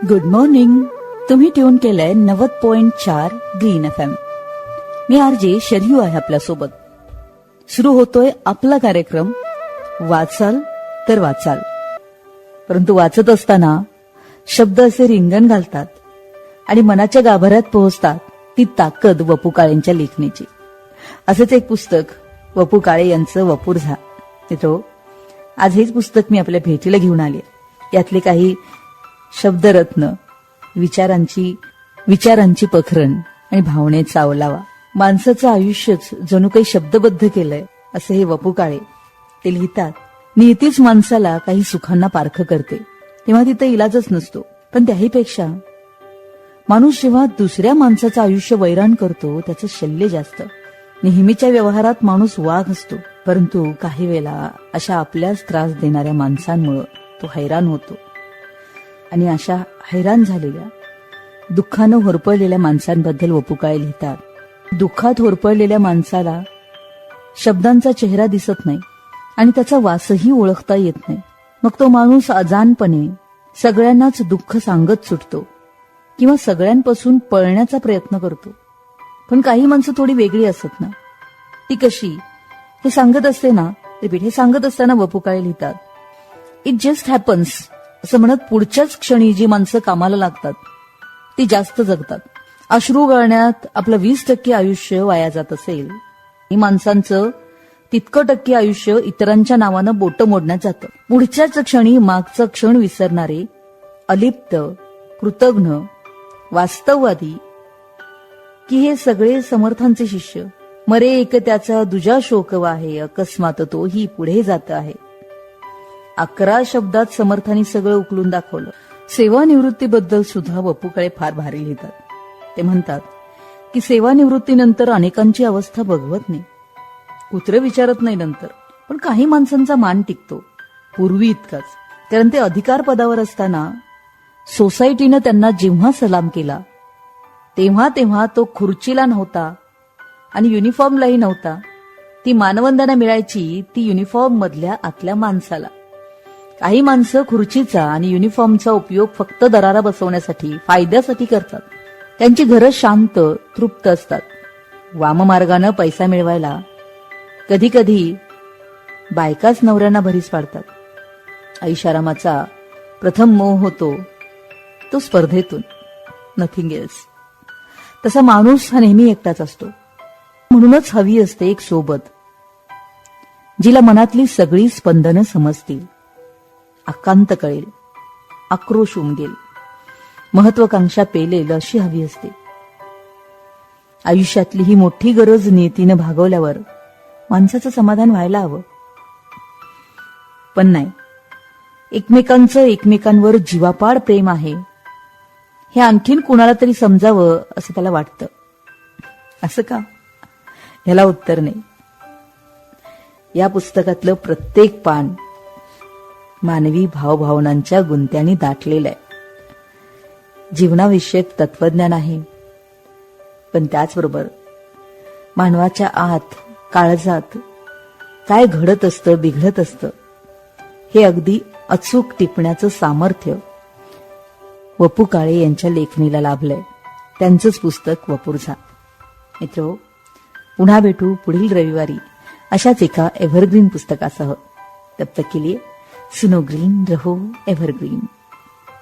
Good morning. तुम्ही tune केलंय 90.4 green FM. मी RJ Sharyu आहे आपल्यासोबत. सुरू होतोय आपला कार्यक्रम वाचाल तर वाचाल. परंतु वाचत असताना शब्द असे रिंगण घालतात आणि मनाच्या गाभाऱ्यात पोहोचतात. ती ताकद वपू काळेंच्या लेखणीची. असंच एक पुस्तक वपू काळे यांचं वपुर्झा. मित्रो, आज हेच पुस्तक मी आपल्या भेटीला घेऊन आले. यातले काही शब्दरत्न, विचारांची पखरण आणि भावनेचा ओलावा. माणसाचं आयुष्यच जणू काही शब्दबद्ध केलंय असे हे वपू काळे. ते लिहितात, नियतीच माणसाला काही सुखांना पारखं करते तेव्हा तिथं इलाजच नसतो. पण त्याहीपेक्षा माणूस जेव्हा दुसऱ्या माणसाचं आयुष्य वैराण करतो त्याचं शल्य जास्त. नेहमीच्या व्यवहारात माणूस वाघ असतो, परंतु काही वेळेला अशा आपल्याच त्रास देणाऱ्या माणसांमुळे तो हैराण होतो. आणि अशा हैराण झालेल्या, दुःखानं होरपळलेल्या माणसांबद्दल वपू काळे लिहितात. दुःखात होरपळलेल्या माणसाला शब्दांचा चेहरा दिसत नाही आणि त्याचा वासही ओळखता येत नाही. मग तो माणूस अजाणपणे सगळ्यांनाच दुःख सांगत सुटतो किंवा सगळ्यांपासून पळण्याचा प्रयत्न करतो. पण काही माणसं थोडी वेगळी असत ना. ती कशी हे सांगत असते ना, हे सांगत असताना वपू काळे लिहितात, इट जस्ट हॅपन्स असं म्हणत पुढच्याच क्षणी जी माणसं कामाला लागतात ती जास्त जगतात. अश्रू गळण्यात आपलं 20% आयुष्य वाया जात असेल, ही माणसांचं तितकं टक्के आयुष्य इतरांच्या नावानं बोटं मोडण्यात जातं. पुढच्याच क्षणी मागचा क्षण विसरणारे, अलिप्त, कृतघ्न, वास्तववादी की हे सगळे समर्थांचे शिष्य. मरे एक त्याचा दुजा शोकवा आहे, अकस्मात तोही पुढे जात आहे. 11 शब्दात समर्थांनी सगळं उकलून दाखवलं. सेवानिवृत्तीबद्दल सुद्धा वपू काळे फार भारी लिहितात. ते म्हणतात की सेवानिवृत्तीनंतर अनेकांची अवस्था बघवत नाही, कुत्र विचारत नाही नंतर. पण काही माणसांचा मान टिकतो, पूर्वी इतकाच. कारण ते अधिकार पदावर असताना सोसायटीनं त्यांना जेव्हा सलाम केला तेव्हा तो खुर्चीला नव्हता आणि युनिफॉर्मलाही नव्हता. ती मानवंदना मिळायची ती युनिफॉर्म मधल्या आतल्या माणसाला. काही माणसं खुर्चीचा आणि युनिफॉर्मचा उपयोग फक्त दरारा बसवण्यासाठी, फायद्यासाठी करतात. त्यांची घरं शांत, तृप्त असतात. वाममार्गानं पैसा मिळवायला कधी कधी बायकाच नवऱ्यांना भरीस पाडतात. ऐशारामाचा प्रथम मोह होतो तो स्पर्धेतून, नथिंग एल्स. तसा माणूस हा नेहमी एकटाच असतो. म्हणूनच हवी असते एक सोबत, जिला मनातली सगळी स्पंदनं समजतील, आकांत कळेल, आक्रोश उमगेल, महत्वाकांक्षा पेलेल अशी हवी असते. आयुष्यातली ही मोठी गरज नियतीनं भागवल्यावर माणसाचं समाधान व्हायला हवं. पण नाही, एकमेकांचं एकमेकांवर जीवापाड प्रेम आहे हे आणखीन कुणाला तरी समजावं असं त्याला वाटतं. असं का? ह्याला उत्तर नाही. या पुस्तकातलं प्रत्येक पान मानवी भावभावनांच्या गुंत्याने दाटलेलं आहे. जीवनाविषयक तत्वज्ञान आहे, पण त्याचबरोबर मानवाच्या आत, काळजात काय घडत असतं, बिघडत असतं हे अगदी अचूक टिपण्याचं सामर्थ्य वपू काळे यांच्या लेखणीला लाभलंय. त्यांचंच पुस्तक वपुर्झा. मित्रो, पुन्हा भेटू पुढील रविवारी अशाच एका एव्हरग्रीन पुस्तकासह. तब तक के लिए सुनो ग्रीन, रहो एव्हरग्रीन.